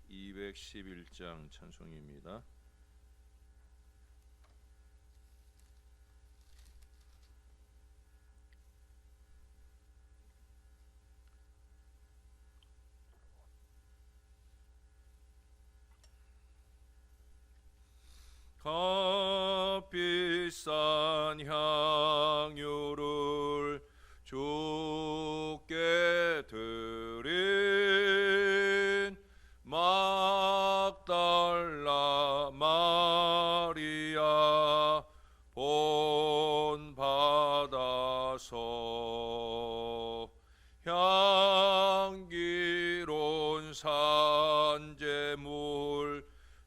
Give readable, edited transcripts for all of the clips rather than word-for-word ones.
211장 찬송입니다. 값비싼 향유를 주께 드린 막달라 마리아 본받아서 향기로운 산제물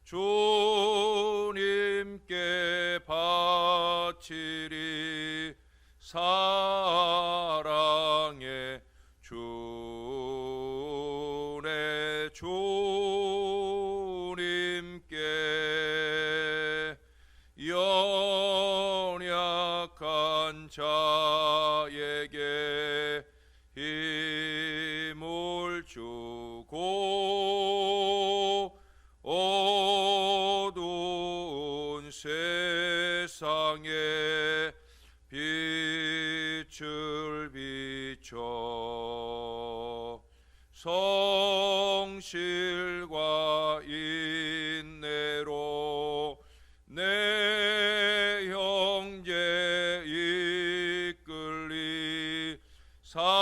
주님께 바치리. 사랑의 주내 주님께 연약한 자에게 힘을 주고 어두운 세상에 빛을 비춰 성실과 인내로 내 형제 이끌리. 사랑의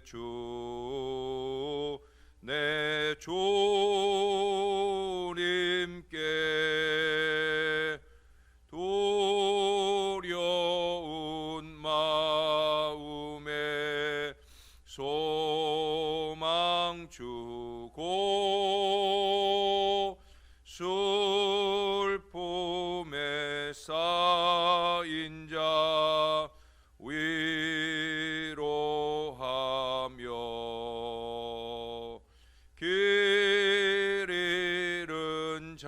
주 내 주님께 두려운 마음에 소망 주고 슬픔에 쌓인 자 위로하며 길 잃은 자들을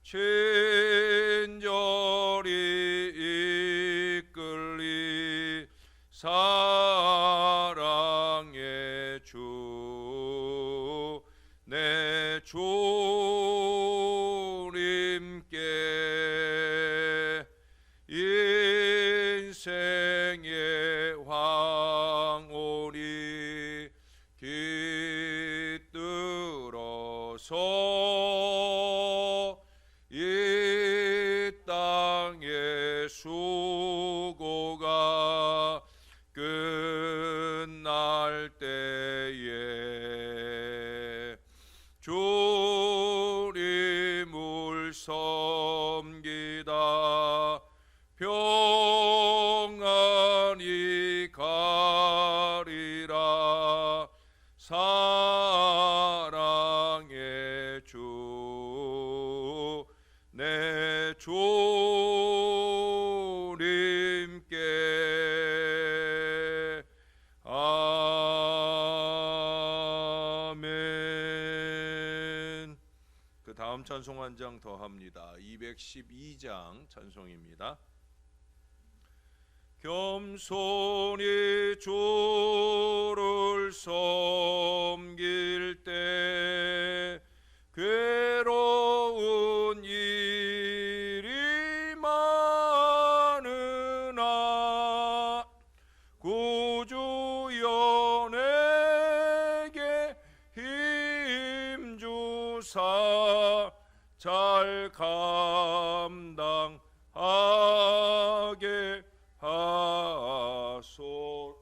친절히 이끌리. 사랑의 주 내 주님께 인생의 황홀이 깃들어서 이 땅의 수고가 끝날 때에 주님을 섬기다 평안히 가리라. 사랑의 주 내 주님께. 아멘. 그 다음 찬송 한 장 더 합니다. 212장 찬송입니다. 겸손히 주를 섬길 때 괴로운 일이 많으나 구주연에게 힘주사 잘 감당하게 하소.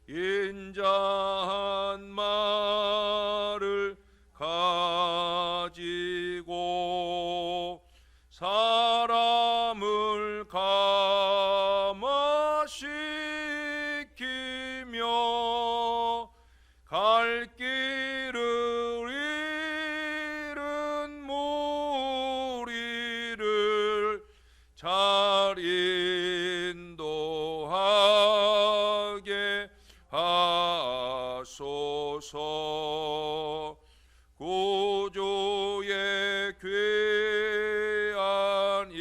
인자한 말을 가지고 사람을 감화시키며 갈 길을 잃은 무리를 잘 인도하게 하소서. 구주의 귀한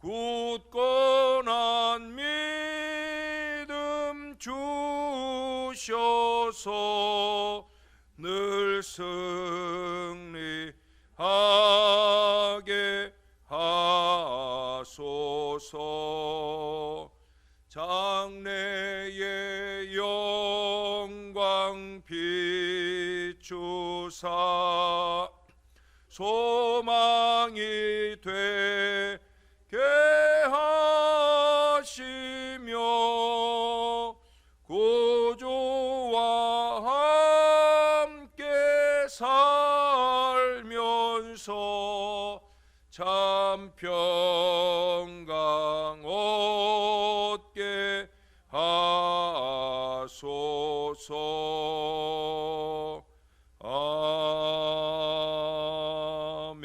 굳건한 믿음 주셔서 늘 승리하게 하소서. 장래의 영광 비추사 소망이 되게 하시며 구주와 함께 살면서 참 평강 얻게 하소서. 아멘.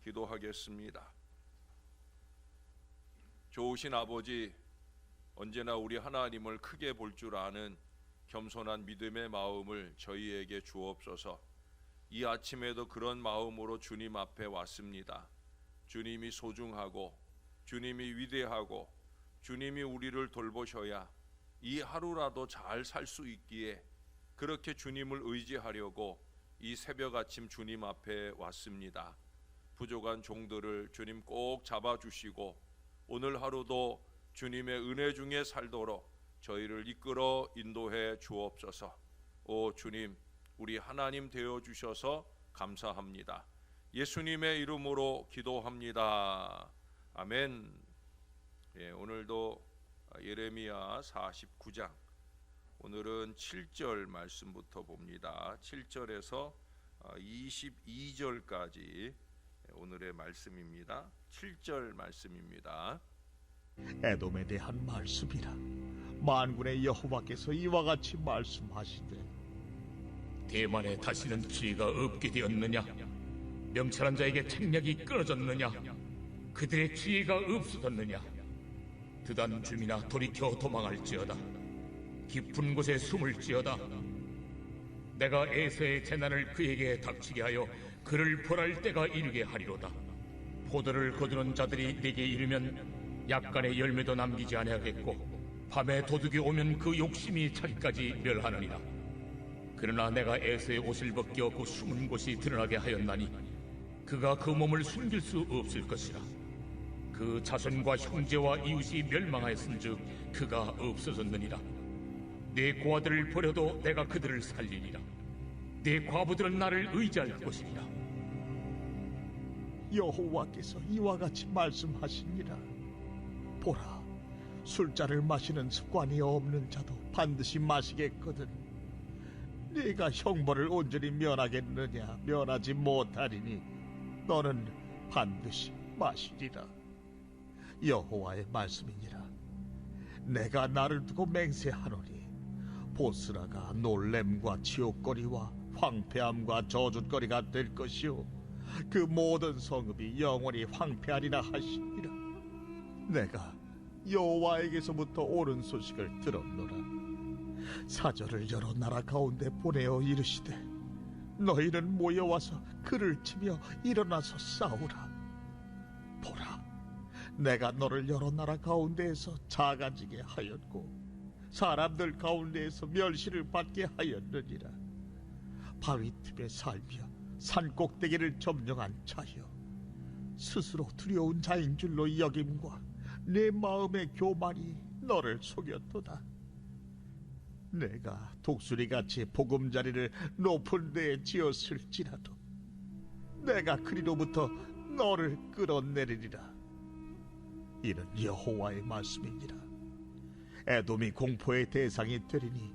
기도하겠습니다. 좋으신 아버지, 언제나 우리 하나님을 크게 볼 줄 아는 겸손한 믿음의 마음을 저희에게 주옵소서. 이 아침에도 그런 마음으로 주님 앞에 왔습니다. 주님이 소중하고 주님이 위대하고 주님이 우리를 돌보셔야 이 하루라도 잘 살 수 있기에 그렇게 주님을 의지하려고 이 새벽 아침 주님 앞에 왔습니다. 부족한 종들을 주님 꼭 잡아주시고 오늘 하루도 주님의 은혜 중에 살도록 저희를 이끌어 인도해 주옵소서. 오 주님, 우리 하나님 되어 주셔서 감사합니다. 예수님의 이름으로 기도합니다. 아멘. 오늘도 예레미야 49장, 오늘은 7절 말씀부터 봅니다. 7절에서 22절까지 오늘의 말씀입니다. 7절 말씀입니다. 에돔에 대한 말씀이라. 만군의 여호와께서 이와 같이 말씀하시되, 대만에 다시는 지혜가 없게 되었느냐? 명철한 자에게 책략이 끊어졌느냐? 그들의 지혜가 없어졌느냐? 드단 주민아, 돌이켜 도망할지어다. 깊은 곳에 숨을지어다. 내가 에서의 재난을 그에게 닥치게 하여 그를 벌할 때가 이르게 하리로다. 포도를 거두는 자들이 내게 이르면 약간의 열매도 남기지 아니하겠고, 밤에 도둑이 오면 그 욕심이 자기까지 멸하느니라. 그러나 내가 에서의 옷을 벗겨 그 숨은 곳이 드러나게 하였나니 그가 그 몸을 숨길 수 없을 것이라. 그 자손과 형제와 이웃이 멸망하였은즉 그가 없어졌느니라. 내 고아들을 버려도 내가 그들을 살리리라. 내 과부들은 나를 의지할 것이니라. 여호와께서 이와 같이 말씀하시니라. 보라, 술자를 마시는 습관이 없는 자도 반드시 마시겠거든. 네가 형벌을 온전히 면하겠느냐? 면하지 못하리니 너는 반드시 마시리라. 여호와의 말씀이니라. 내가 나를 두고 맹세하노니 보스라가 놀램과 치욕거리와 황폐함과 저주거리가 될 것이요 그 모든 성읍이 영원히 황폐하리라 하시니라. 내가 여호와에게서부터 옳은 소식을 들었노라. 사절을 여러 나라 가운데 보내어 이르시되, 너희는 모여와서 그를 치며 일어나서 싸우라. 보라, 내가 너를 여러 나라 가운데에서 작아지게 하였고 사람들 가운데에서 멸시를 받게 하였느니라. 바위 틈에 살며 산 꼭대기를 점령한 자여, 스스로 두려운 자인 줄로 여김과 내 마음의 교만이 너를 속였도다. 내가 독수리같이 보금자리를 높은 데에 지었을지라도 내가 그리로부터 너를 끌어내리리라. 이는 여호와의 말씀이니라. 에돔이 공포의 대상이 되리니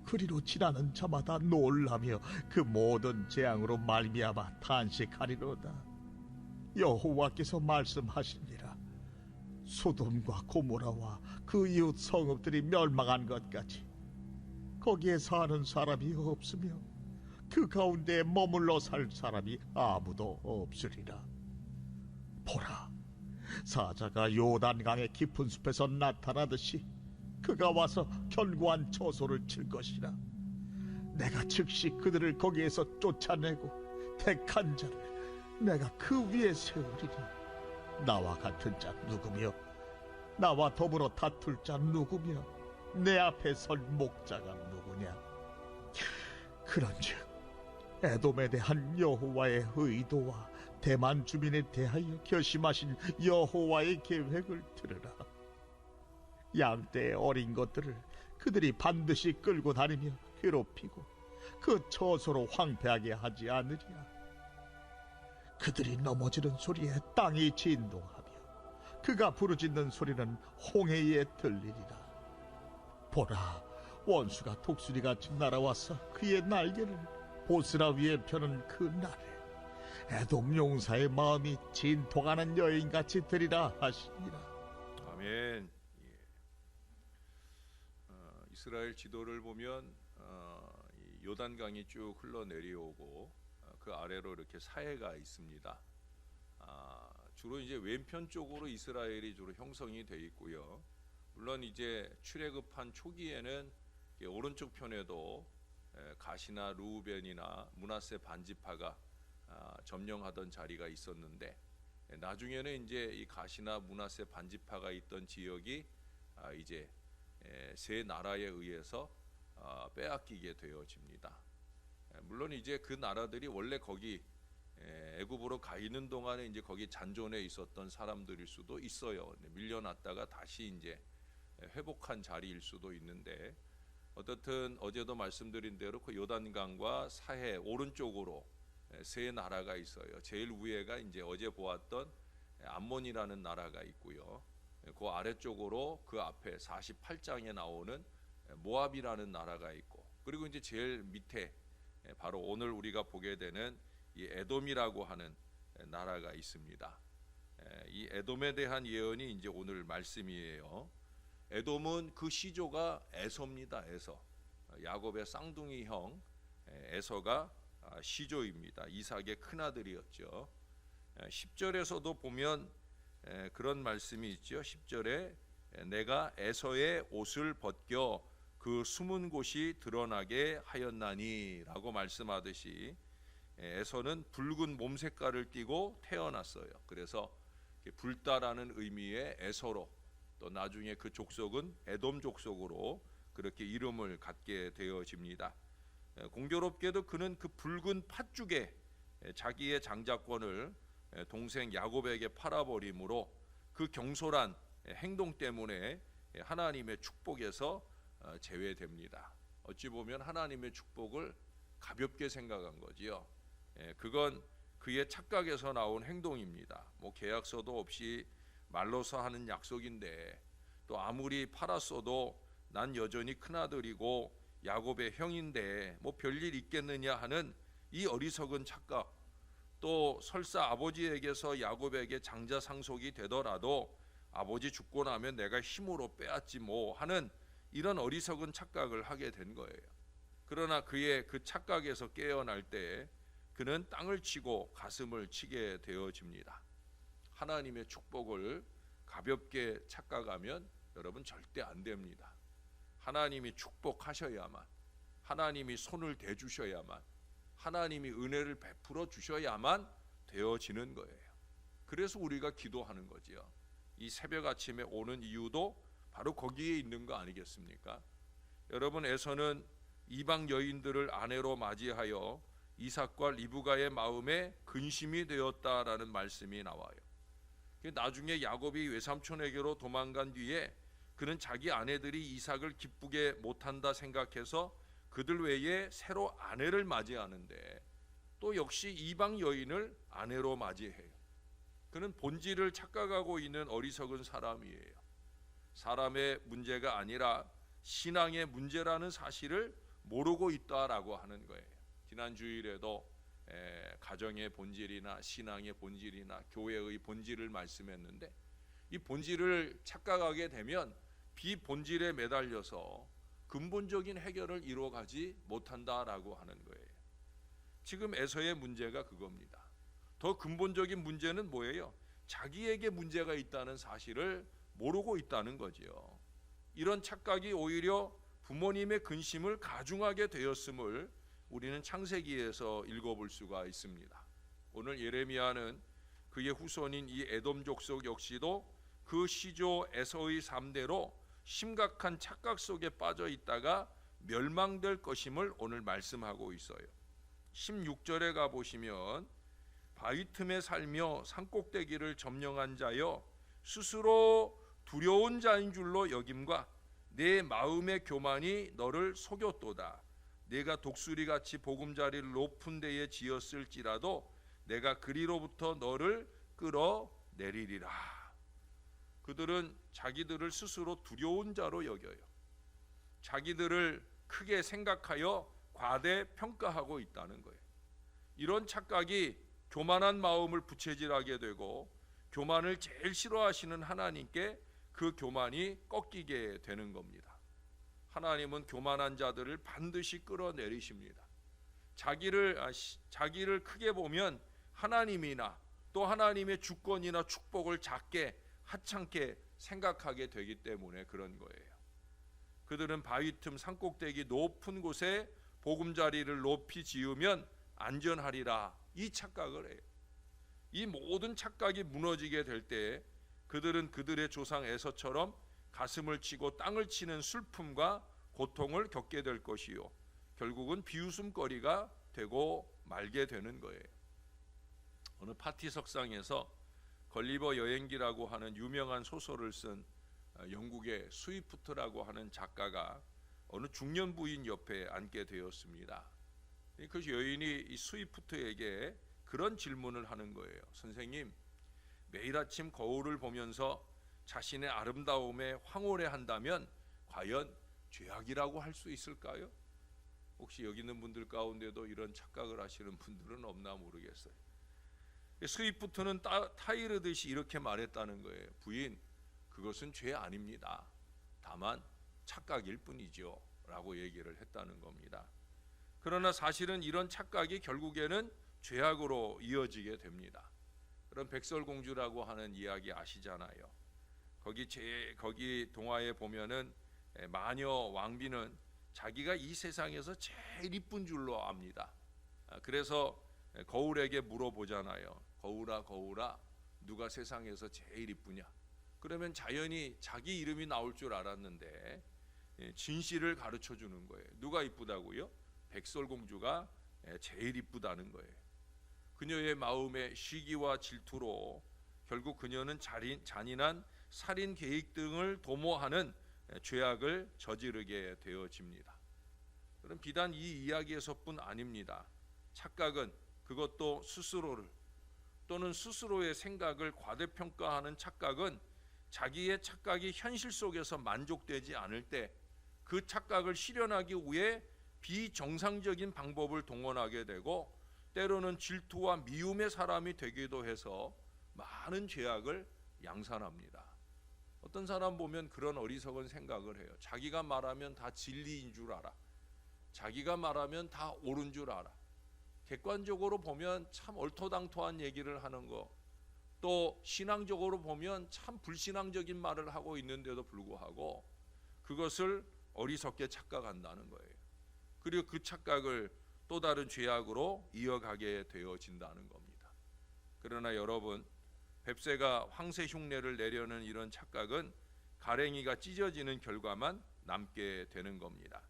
그리로 지나는 자마다 놀라며 그 모든 재앙으로 말미암아 탄식하리로다. 여호와께서 말씀하시니라. 소돔과 고모라와 그 이웃 성읍들이 멸망한 것 같이 거기에 사는 사람이 없으며 그 가운데 머물러 살 사람이 아무도 없으리라. 보라, 사자가 요단강의 깊은 숲에서 나타나듯이 그가 와서 견고한 처소를 칠 것이라. 내가 즉시 그들을 거기에서 쫓아내고 택한 자를 내가 그 위에 세우리니 나와 같은 자 누구며 나와 더불어 다툴 자 누구며 내 앞에 설 목자가 누구냐. 그런즉 에돔에 대한 여호와의 의도와 대만 주민에 대하여 결심하신 여호와의 계획을 들으라. 양떼의 어린 것들을 그들이 반드시 끌고 다니며 괴롭히고 그 처소로 황폐하게 하지 않으리라. 그들이 넘어지는 소리에 땅이 진동하며 그가 부르짖는 소리는 홍해에 들리리라. 보라, 원수가 독수리같이 날아와서 그의 날개를 보스라 위에 펴는 그 날에 에돔 용사의 마음이 진통하는 여인같이 되리라 하시니라. 아멘. 이스라엘 지도를 보면 이 요단강이 쭉 흘러내려오고 그 아래로 이렇게 사해가 있습니다. 주로 이제 왼편 쪽으로 이스라엘이 주로 형성이 돼 있고요. 물론 이제 출애굽한 초기에는 오른쪽 편에도 가시나 루우벤이나 므낫세 반지파가 점령하던 자리가 있었는데, 나중에는 이제 이 가시나 므낫세 반지파가 있던 지역이 이제 세 나라에 의해서 빼앗기게 되어집니다. 물론 이제 그 나라들이 원래 거기 애굽으로 가 있는 동안에 이제 거기 잔존해 있었던 사람들일 수도 있어요. 밀려났다가 다시 이제 회복한 자리일 수도 있는데, 어떻든 어제도 말씀드린 대로 그 요단강과 사해 오른쪽으로 세 나라가 있어요. 제일 위에가 이제 어제 보았던 암몬이라는 나라가 있고요. 그 아래쪽으로 그 앞에 48장에 나오는 모압이라는 나라가 있고, 그리고 이제 제일 밑에 바로 오늘 우리가 보게 되는 이 에돔이라고 하는 나라가 있습니다. 이 에돔에 대한 예언이 이제 오늘 말씀이에요. 에돔은 그 시조가 에서입니다. 에서, 야곱의 쌍둥이 형 에서가 시조입니다. 이삭의 큰아들이었죠. 10절에서도 보면 그런 말씀이 있죠. 10절에 내가 에서의 옷을 벗겨 그 숨은 곳이 드러나게 하였나니 라고 말씀하듯이 에서는 붉은 몸 색깔을 띠고 태어났어요. 그래서 붉다라는 의미의 에서로, 또 나중에 그 족속은 에돔 족속으로 그렇게 이름을 갖게 되어집니다. 공교롭게도 그는 그 붉은 팥죽에 자기의 장자권을 동생 야곱에게 팔아버림으로 그 경솔한 행동 때문에 하나님의 축복에서 제외됩니다. 어찌 보면 하나님의 축복을 가볍게 생각한 거지요. 그건 그의 착각에서 나온 행동입니다. 뭐 계약서도 없이 말로서 하는 약속인데, 또 아무리 팔았어도 난 여전히 큰아들이고 야곱의 형인데 뭐 별일 있겠느냐 하는 이 어리석은 착각, 또 설사 아버지에게서 야곱에게 장자 상속이 되더라도 아버지 죽고 나면 내가 힘으로 빼앗지 뭐 하는 이런 어리석은 착각을 하게 된 거예요. 그러나 그의 그 착각에서 깨어날 때 그는 땅을 치고 가슴을 치게 되어집니다. 하나님의 축복을 가볍게 착각하면 여러분 절대 안 됩니다. 하나님이 축복하셔야만, 하나님이 손을 대주셔야만, 하나님이 은혜를 베풀어 주셔야만 되어지는 거예요. 그래서 우리가 기도하는 거지요. 이 새벽 아침에 오는 이유도 바로 거기에 있는 거 아니겠습니까? 여러분, 에서는 이방 여인들을 아내로 맞이하여 이삭과 리브가의 마음에 근심이 되었다라는 말씀이 나와요. 나중에 야곱이 외삼촌에게로 도망간 뒤에 그는 자기 아내들이 이삭을 기쁘게 못한다 생각해서 그들 외에 새로 아내를 맞이하는데, 또 역시 이방 여인을 아내로 맞이해요. 그는 본질을 착각하고 있는 어리석은 사람이에요. 사람의 문제가 아니라 신앙의 문제라는 사실을 모르고 있다라고 하는 거예요. 지난 주일에도 가정의 본질이나 신앙의 본질이나 교회의 본질을 말씀했는데, 이 본질을 착각하게 되면 비본질에 매달려서 근본적인 해결을 이루어가지 못한다라고 하는 거예요. 지금 에서의 문제가 그겁니다. 더 근본적인 문제는 뭐예요? 자기에게 문제가 있다는 사실을 모르고 있다는 거지요. 이런 착각이 오히려 부모님의 근심을 가중하게 되었음을 우리는 창세기에서 읽어볼 수가 있습니다. 오늘 예레미야는 그의 후손인 이 에돔 족속 역시도 그 시조 에서의 삶대로 심각한 착각 속에 빠져 있다가 멸망될 것임을 오늘 말씀하고 있어요. 16절에 가보시면 바위 틈에 살며 산꼭대기를 점령한 자여 스스로 두려운 자인 줄로 여김과 내 마음의 교만이 너를 속였도다. 내가 독수리같이 보금자리를 높은 데에 지었을지라도 내가 그리로부터 너를 끌어내리리라. 그들은 자기들을 스스로 두려운 자로 여겨요. 자기들을 크게 생각하여 과대평가하고 있다는 거예요. 이런 착각이 교만한 마음을 부채질하게 되고 교만을 제일 싫어하시는 하나님께 그 교만이 꺾이게 되는 겁니다. 하나님은 교만한 자들을 반드시 끌어내리십니다. 자기를 크게 보면 하나님이나 또 하나님의 주권이나 축복을 작게 하찮게 생각하게 되기 때문에 그런 거예요. 그들은 바위 틈 산꼭대기 높은 곳에 보금자리를 높이 지으면 안전하리라, 이 착각을 해요. 이 모든 착각이 무너지게 될 때 그들은 그들의 조상 에서처럼 가슴을 치고 땅을 치는 슬픔과 고통을 겪게 될 것이요, 결국은 비웃음거리가 되고 말게 되는 거예요. 어느 파티석상에서 걸리버 여행기라고 하는 유명한 소설을 쓴 영국의 스위프트라고 하는 작가가 어느 중년 부인 옆에 앉게 되었습니다. 그 여인이 이 스위프트에게 그런 질문을 하는 거예요. 선생님, 매일 아침 거울을 보면서 자신의 아름다움에 황홀해한다면 과연 죄악이라고 할 수 있을까요? 혹시 여기 있는 분들 가운데도 이런 착각을 하시는 분들은 없나 모르겠어요. 스위프트는 타이르듯이 이렇게 말했다는 거예요. 부인, 그것은 죄 아닙니다. 다만 착각일 뿐이죠 라고 얘기를 했다는 겁니다. 그러나 사실은 이런 착각이 결국에는 죄악으로 이어지게 됩니다. 그런 백설공주라고 하는 이야기 아시잖아요. 거기 동화에 보면은 마녀 왕비는 자기가 이 세상에서 제일 이쁜 줄로 압니다. 그래서 거울에게 물어보잖아요. 거울아 거울아, 누가 세상에서 제일 이쁘냐? 그러면 자연히 자기 이름이 나올 줄 알았는데 진실을 가르쳐 주는 거예요. 누가 이쁘다고요? 백설공주가 제일 이쁘다는 거예요. 그녀의 마음의 시기와 질투로 결국 그녀는 잔인한 살인 계획 등을 도모하는 죄악을 저지르게 되어집니다. 그럼 비단 이 이야기에서뿐 아닙니다. 착각은, 그것도 스스로를 또는 스스로의 생각을 과대평가하는 착각은 자기의 착각이 현실 속에서 만족되지 않을 때 그 착각을 실현하기 위해 비정상적인 방법을 동원하게 되고 때로는 질투와 미움의 사람이 되기도 해서 많은 죄악을 양산합니다. 어떤 사람 보면 그런 어리석은 생각을 해요. 자기가 말하면 다 진리인 줄 알아. 자기가 말하면 다 옳은 줄 알아. 객관적으로 보면 참 얼토당토한 얘기를 하는 거, 또 신앙적으로 보면 참 불신앙적인 말을 하고 있는데도 불구하고 그것을 어리석게 착각한다는 거예요. 그리고 그 착각을 또 다른 죄악으로 이어가게 되어진다는 겁니다. 그러나 여러분, 뱁새가 황새 흉내를 내려는 이런 착각은 가랭이가 찢어지는 결과만 남게 되는 겁니다.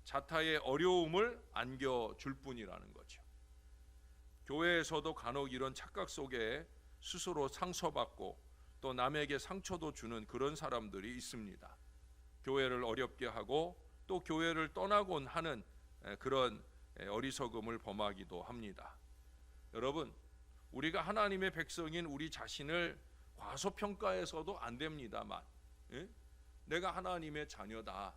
자타의 어려움을 안겨줄 뿐이라는 거죠. 교회에서도 간혹 이런 착각 속에 스스로 상처받고 또 남에게 상처도 주는 그런 사람들이 있습니다. 교회를 어렵게 하고 또 교회를 떠나곤 하는 그런 어리석음을 범하기도 합니다. 여러분, 우리가 하나님의 백성인 우리 자신을 과소평가해서도 안 됩니다만, 내가 하나님의 자녀다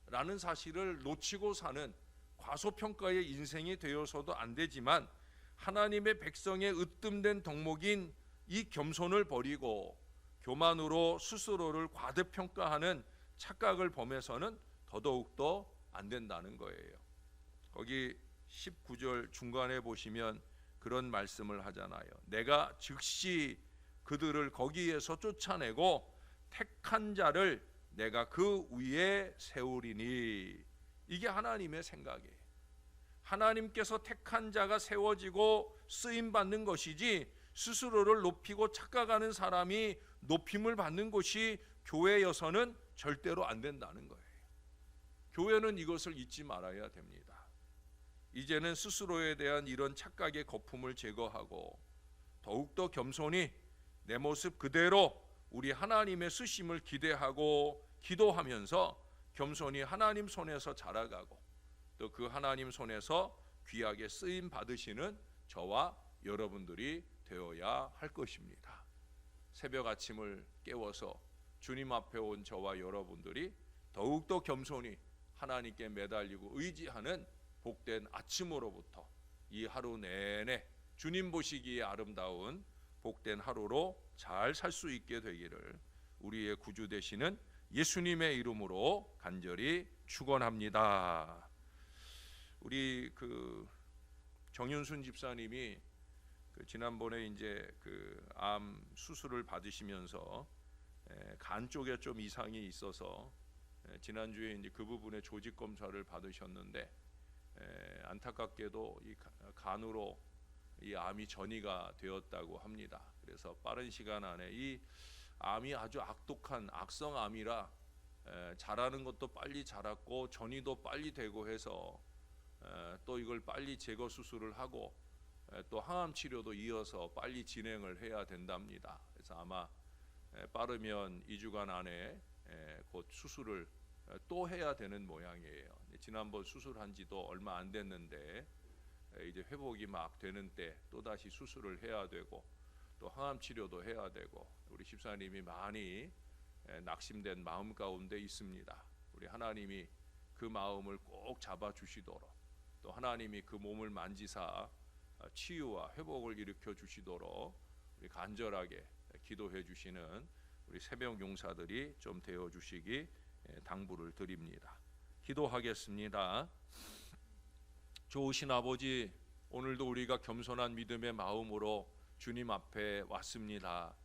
라는 사실을 놓치고 사는 과소평가의 인생이 되어서도 안 되지만, 하나님의 백성의 으뜸된 덕목인 이 겸손을 버리고 교만으로 스스로를 과대평가하는 착각을 범해서는 더더욱더 안 된다는 거예요. 거기 19절 중간에 보시면 그런 말씀을 하잖아요. 내가 즉시 그들을 거기에서 쫓아내고 택한 자를 내가 그 위에 세우리니. 이게 하나님의 생각이에요. 하나님께서 택한 자가 세워지고 쓰임 받는 것이지, 스스로를 높이고 착각하는 사람이 높임을 받는 것이 교회여서는 절대로 안 된다는 거예요. 교회는 이것을 잊지 말아야 됩니다. 이제는 스스로에 대한 이런 착각의 거품을 제거하고 더욱더 겸손히 내 모습 그대로 우리 하나님의 쓰심을 기대하고 기도하면서 겸손히 하나님 손에서 자라가고 또 그 하나님 손에서 귀하게 쓰임 받으시는 저와 여러분들이 되어야 할 것입니다. 새벽 아침을 깨워서 주님 앞에 온 저와 여러분들이 더욱더 겸손히 하나님께 매달리고 의지하는 복된 아침으로부터 이 하루 내내 주님 보시기에 아름다운 복된 하루로 잘 살 수 있게 되기를 우리의 구주 되시는 예수님의 이름으로 간절히 축원합니다. 우리 정윤순 집사님이 지난번에 이제 암 수술을 받으시면서 간 쪽에 좀 이상이 있어서 지난주에 이제 그 부분에 조직 검사를 받으셨는데 안타깝게도 이 간으로 이 암이 전이가 되었다고 합니다. 그래서 빠른 시간 안에 이 암이 아주 악독한 악성암이라 자라는 것도 빨리 자랐고 전이도 빨리 되고 해서 또 이걸 빨리 제거 수술을 하고 또 항암 치료도 이어서 빨리 진행을 해야 된답니다. 그래서 아마 빠르면 2주간 안에 곧 수술을 또 해야 되는 모양이에요. 지난번 수술한 지도 얼마 안 됐는데 이제 회복이 막 되는 때 또다시 수술을 해야 되고 또 항암 치료도 해야 되고 우리 집사님이 많이 낙심된 마음 가운데 있습니다. 우리 하나님이 그 마음을 꼭 잡아주시도록 또 하나님이 그 몸을 만지사 치유와 회복을 일으켜 주시도록 우리 간절하게 기도해 주시는 우리 새벽 용사들이 좀 되어 주시기 당부를 드립니다. 기도하겠습니다. 좋으신 아버지, 오늘도 우리가 겸손한 믿음의 마음으로 주님 앞에 왔습니다.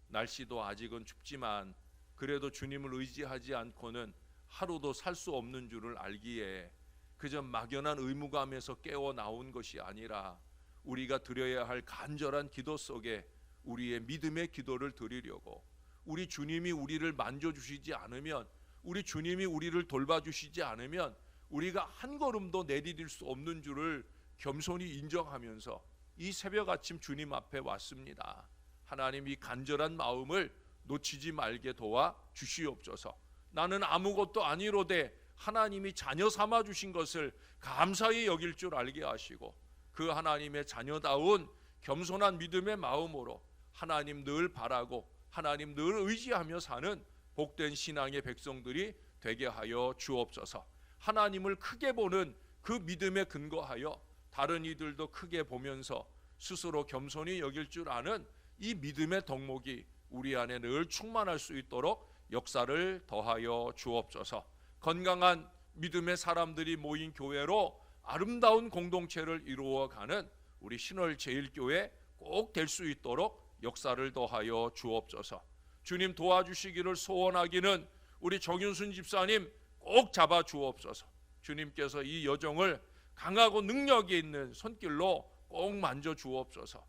날씨도 아직은 춥지만 그래도 주님을 의지하지 않고는 하루도 살 수 없는 줄을 알기에 그저 막연한 의무감에서 깨어 나온 것이 아니라 우리가 드려야 할 간절한 기도 속에 우리의 믿음의 기도를 드리려고, 우리 주님이 우리를 만져주시지 않으면, 우리 주님이 우리를 돌봐주시지 않으면 우리가 한 걸음도 내디딜 수 없는 줄을 겸손히 인정하면서 이 새벽 아침 주님 앞에 왔습니다. 하나님, 이 간절한 마음을 놓치지 말게 도와 주시옵소서. 나는 아무것도 아니로되 하나님이 자녀 삼아 주신 것을 감사히 여길 줄 알게 하시고 그 하나님의 자녀다운 겸손한 믿음의 마음으로 하나님 늘 바라고 하나님 늘 의지하며 사는 복된 신앙의 백성들이 되게 하여 주옵소서. 하나님을 크게 보는 그 믿음에 근거하여 다른 이들도 크게 보면서 스스로 겸손히 여길 줄 아는 이 믿음의 덕목이 우리 안에 늘 충만할 수 있도록 역사를 더하여 주옵소서. 건강한 믿음의 사람들이 모인 교회로 아름다운 공동체를 이루어가는 우리 신월제일교회 꼭 될 수 있도록 역사를 더하여 주옵소서. 주님 도와주시기를 소원하기는 우리 정윤순 집사님 꼭 잡아 주옵소서. 주님께서 이 여정을 강하고 능력이 있는 손길로 꼭 만져 주옵소서.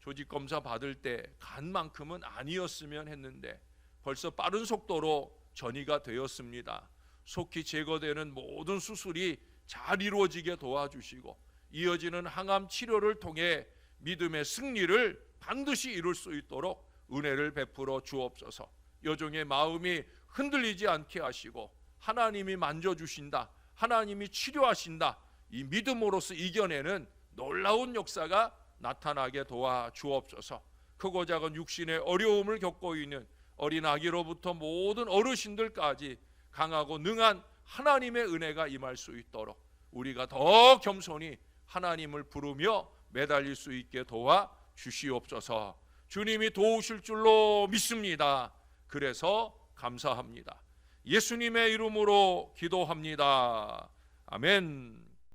조직검사 받을 때 간만큼은 아니었으면 했는데 벌써 빠른 속도로 전이가 되었습니다. 속히 제거되는 모든 수술이 잘 이루어지게 도와주시고 이어지는 항암 치료를 통해 믿음의 승리를 반드시 이룰 수 있도록 은혜를 베풀어 주옵소서. 여종의 마음이 흔들리지 않게 하시고 하나님이 만져주신다, 하나님이 치료하신다, 이 믿음으로서 이겨내는 놀라운 역사가 나타나게 도와 주옵소서. 크고 작은 육신의 어려움을 겪고 있는 어린 아기로부터 모든 어르신들까지 강하고 능한 하나님의 은혜가 임할 수 있도록 우리가 더 겸손히 하나님을 부르며 매달릴 수 있게 도와 주시옵소서. 주님이 도우실 줄로 믿습니다. 그래서 감사합니다. 예수님의 이름으로 기도합니다. 아멘.